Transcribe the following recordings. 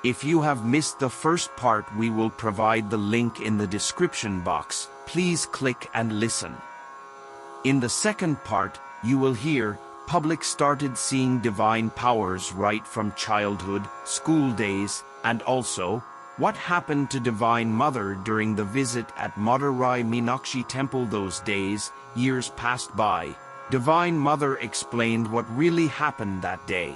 If you have missed the first part, we will provide the link in the description box. Please click and listen. In the second part, you will hear, public started seeing divine powers right from childhood, school days, and also, what happened to Divine Mother during the visit at Madurai Meenakshi Temple those days. Years passed by. Divine Mother explained what really happened that day.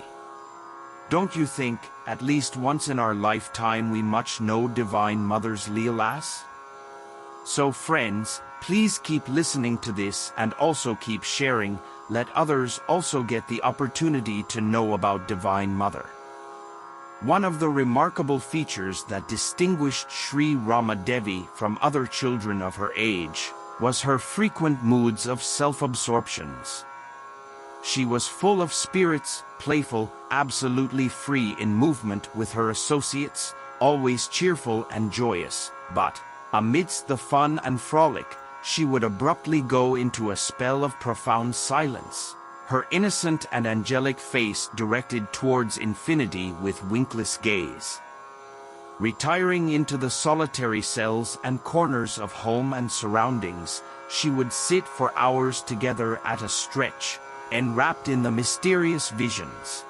Don't you think, at least once in our lifetime we must know Divine Mother's Leelas? So friends, please keep listening to this and also keep sharing. Let others also get the opportunity to know about Divine Mother. One of the remarkable features that distinguished Sree Rama Devi from other children of her age was her frequent moods of self-absorptions. She was full of spirits, playful, absolutely free in movement with her associates, always cheerful and joyous, but, amidst the fun and frolic, she would abruptly go into a spell of profound silence, her innocent and angelic face directed towards infinity with winkless gaze. Retiring into the solitary cells and corners of home and surroundings, she would sit for hours together at a stretch, enwrapped in the mysterious visions.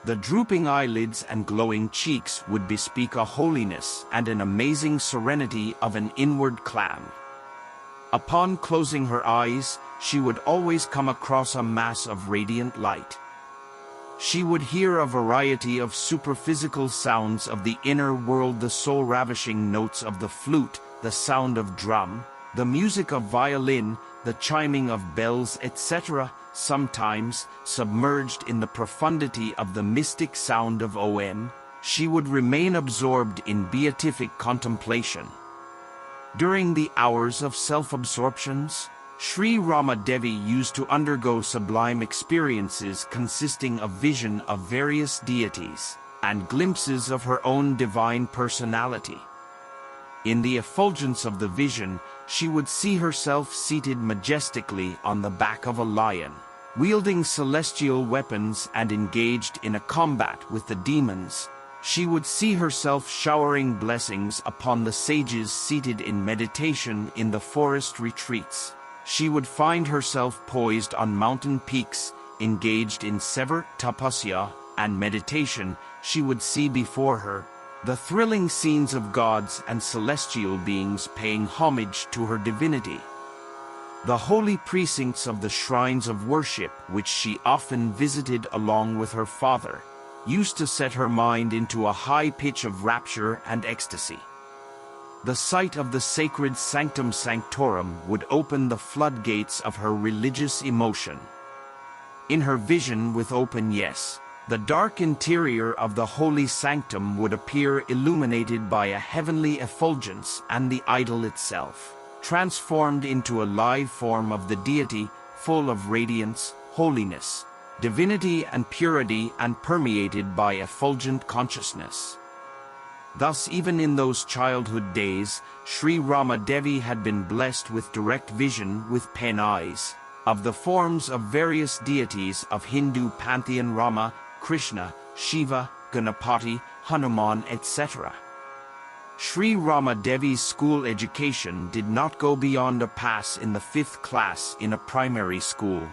The drooping eyelids and glowing cheeks would bespeak a holiness and an amazing serenity of an inward calm. Upon closing her eyes, she would always come across a mass of radiant light. She would hear a variety of superphysical sounds of the inner world, the soul-ravishing notes of the flute, the sound of drum, the music of violin, the chiming of bells, etc., sometimes, submerged in the profundity of the mystic sound of Om, she would remain absorbed in beatific contemplation. During the hours of self-absorptions, Sree Rama Devi used to undergo sublime experiences consisting of vision of various deities, and glimpses of her own divine personality. In the effulgence of the vision, she would see herself seated majestically on the back of a lion, wielding celestial weapons and engaged in a combat with the demons. She would see herself showering blessings upon the sages seated in meditation in the forest retreats. She would find herself poised on mountain peaks, engaged in severe tapasya and meditation. She would see before her the thrilling scenes of gods and celestial beings paying homage to her divinity. The holy precincts of the shrines of worship, which she often visited along with her father, used to set her mind into a high pitch of rapture and ecstasy. The sight of the sacred sanctum sanctorum would open the floodgates of her religious emotion. In her vision with open yes, the dark interior of the holy sanctum would appear illuminated by a heavenly effulgence, and the idol itself, transformed into a live form of the deity, full of radiance, holiness, divinity and purity, and permeated by effulgent consciousness. Thus, even in those childhood days, Sree Rama Devi had been blessed with direct vision with pen eyes of the forms of various deities of Hindu pantheon: Rama, Krishna, Shiva, Ganapati, Hanuman, etc. Sree Rama Devi's school education did not go beyond a pass in the 5th class in a primary school.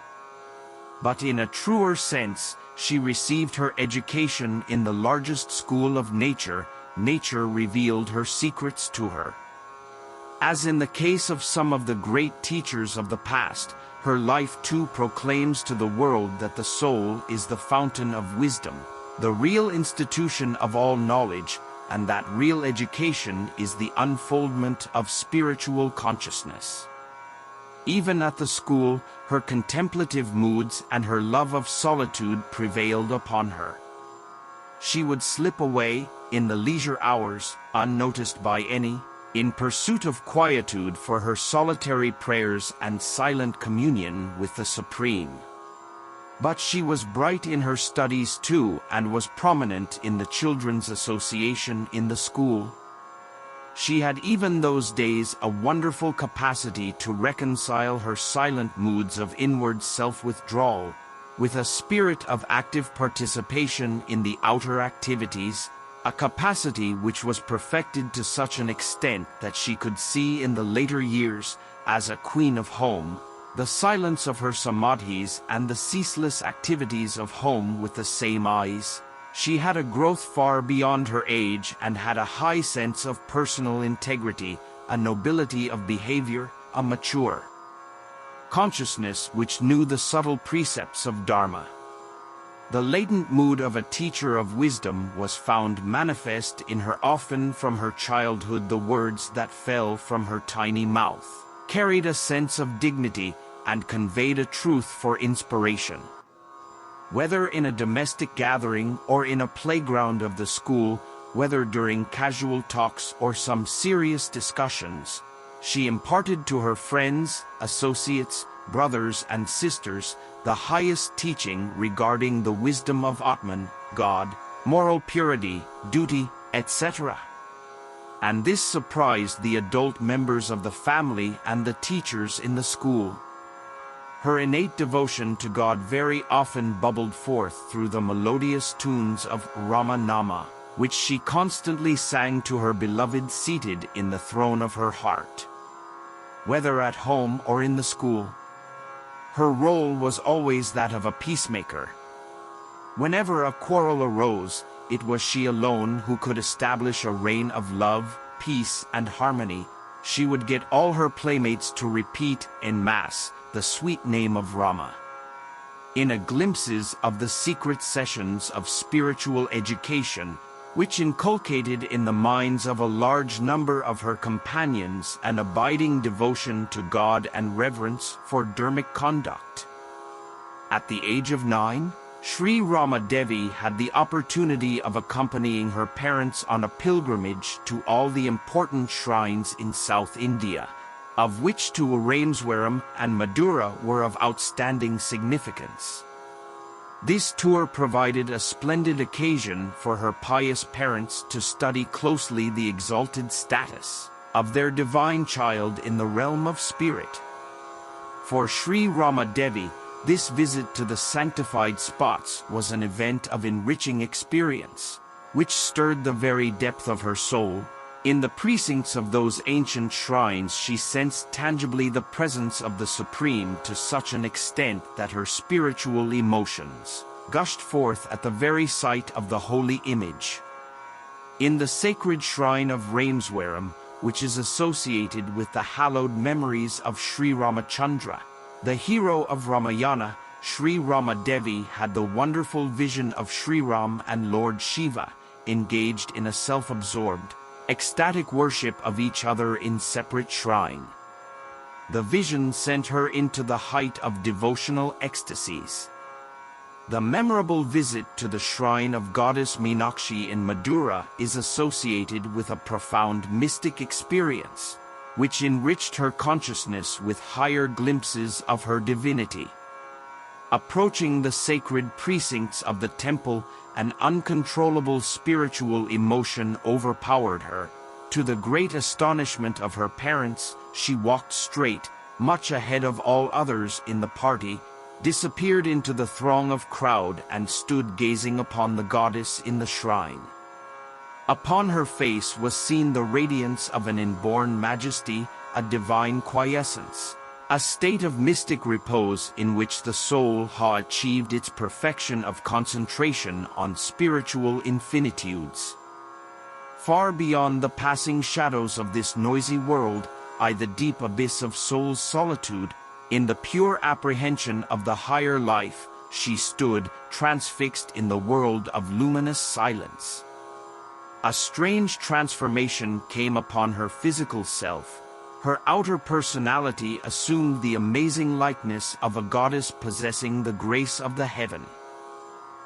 But in a truer sense, she received her education in the largest school of nature. Nature revealed her secrets to her. As in the case of some of the great teachers of the past, her life too proclaims to the world that the soul is the fountain of wisdom, the real institution of all knowledge, and that real education is the unfoldment of spiritual consciousness. Even at the school, her contemplative moods and her love of solitude prevailed upon her. She would slip away, in the leisure hours, unnoticed by any, in pursuit of quietude for her solitary prayers and silent communion with the Supreme. But she was bright in her studies too, and was prominent in the Children's Association in the school. She had even those days a wonderful capacity to reconcile her silent moods of inward self-withdrawal with a spirit of active participation in the outer activities, a capacity which was perfected to such an extent that she could see in the later years, as a queen of home, the silence of her samadhis and the ceaseless activities of home with the same eyes. She had a growth far beyond her age and had a high sense of personal integrity, a nobility of behavior, a mature consciousness which knew the subtle precepts of Dharma. The latent mood of a teacher of wisdom was found manifest in her. Often from her childhood the words that fell from her tiny mouth carried a sense of dignity and conveyed a truth for inspiration. Whether in a domestic gathering or in a playground of the school, whether during casual talks or some serious discussions, she imparted to her friends, associates, brothers and sisters the highest teaching regarding the wisdom of Atman, God, moral purity, duty, etc. And this surprised the adult members of the family and the teachers in the school. Her innate devotion to God very often bubbled forth through the melodious tunes of Rama Nama, which she constantly sang to her beloved seated in the throne of her heart. Whether at home or in the school, her role was always that of a peacemaker. Whenever a quarrel arose, it was she alone who could establish a reign of love, peace and harmony. She would get all her playmates to repeat en masse the sweet name of Rama. In a glimpses of the secret sessions of spiritual education, which inculcated in the minds of a large number of her companions an abiding devotion to God and reverence for dharmic conduct. At the age of 9, Sree Rama Devi had the opportunity of accompanying her parents on a pilgrimage to all the important shrines in South India, of which two Rameswaram and Madura were of outstanding significance. This tour provided a splendid occasion for her pious parents to study closely the exalted status of their divine child in the realm of spirit. For Sree Rama Devi, this visit to the sanctified spots was an event of enriching experience, which stirred the very depth of her soul. In the precincts of those ancient shrines she sensed tangibly the presence of the Supreme to such an extent that her spiritual emotions gushed forth at the very sight of the holy image. In the sacred shrine of Rameswaram, which is associated with the hallowed memories of Sri Ramachandra, the hero of Ramayana, Sree Rama Devi had the wonderful vision of Sri Ram and Lord Shiva, engaged in a self-absorbed, ecstatic worship of each other in separate shrine. The vision sent her into the height of devotional ecstasies. The memorable visit to the shrine of goddess Meenakshi in Madura is associated with a profound mystic experience, which enriched her consciousness with higher glimpses of her divinity. Approaching the sacred precincts of the temple, an uncontrollable spiritual emotion overpowered her. To the great astonishment of her parents, she walked straight, much ahead of all others in the party, disappeared into the throng of crowd and stood gazing upon the goddess in the shrine. Upon her face was seen the radiance of an inborn majesty, a divine quiescence, a state of mystic repose in which the soul had achieved its perfection of concentration on spiritual infinitudes. Far beyond the passing shadows of this noisy world, the deep abyss of soul's solitude, in the pure apprehension of the higher life, she stood, transfixed in the world of luminous silence. A strange transformation came upon her physical self. Her outer personality assumed the amazing likeness of a goddess possessing the grace of the heaven.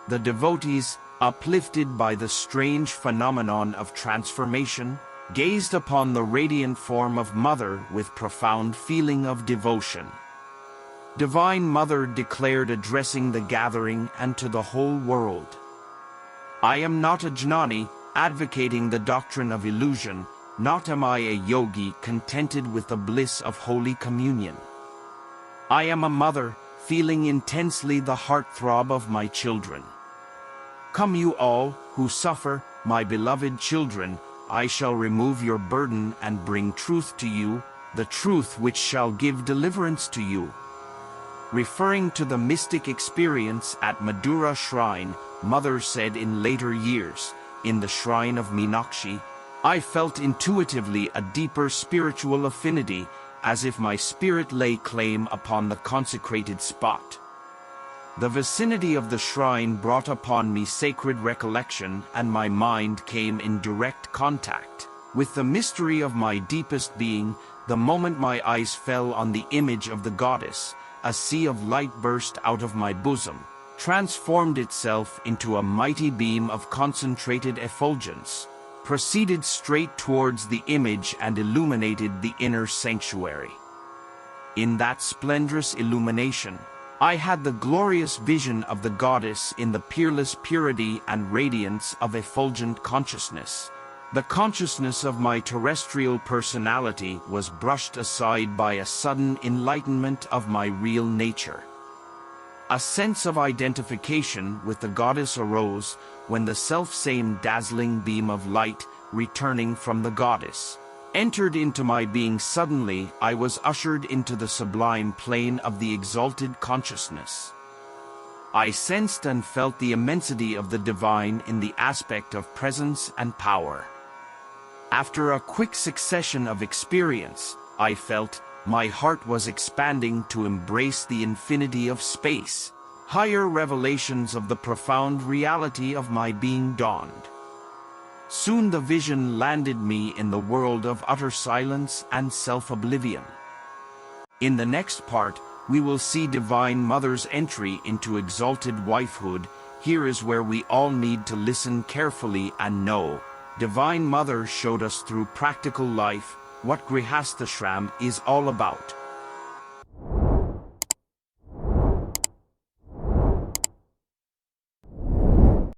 The devotees, uplifted by the strange phenomenon of transformation, gazed upon the radiant form of Mother with profound feeling of devotion. Divine Mother declared, addressing the gathering and to the whole world, "I am not a jnani, advocating the doctrine of illusion, not am I a yogi contented with the bliss of Holy Communion. I am a mother, feeling intensely the heartthrob of my children. Come you all, who suffer, my beloved children, I shall remove your burden and bring truth to you, the truth which shall give deliverance to you. Referring to the mystic experience at Madura Shrine, Mother said in later years, in the shrine of Meenakshi, I felt intuitively a deeper spiritual affinity, as if my spirit lay claim upon the consecrated spot. The vicinity of the shrine brought upon me sacred recollection, and my mind came in direct contact with the mystery of my deepest being. The moment my eyes fell on the image of the goddess, a sea of light burst out of my bosom, transformed itself into a mighty beam of concentrated effulgence, proceeded straight towards the image and illuminated the inner sanctuary. In that splendorous illumination, I had the glorious vision of the goddess in the peerless purity and radiance of effulgent consciousness. The consciousness of my terrestrial personality was brushed aside by a sudden enlightenment of my real nature. A sense of identification with the goddess arose when the self-same dazzling beam of light, returning from the goddess, entered into my being. Suddenly, I was ushered into the sublime plane of the exalted consciousness. I sensed and felt the immensity of the divine in the aspect of presence and power. After a quick succession of experience, I felt my heart was expanding to embrace the infinity of space. Higher revelations of the profound reality of my being dawned. Soon the vision landed me in the world of utter silence and self-oblivion. In the next part, we will see Divine Mother's entry into exalted wifehood. Here is where we all need to listen carefully and know. Divine Mother showed us through practical life what Grihasthashram is all about.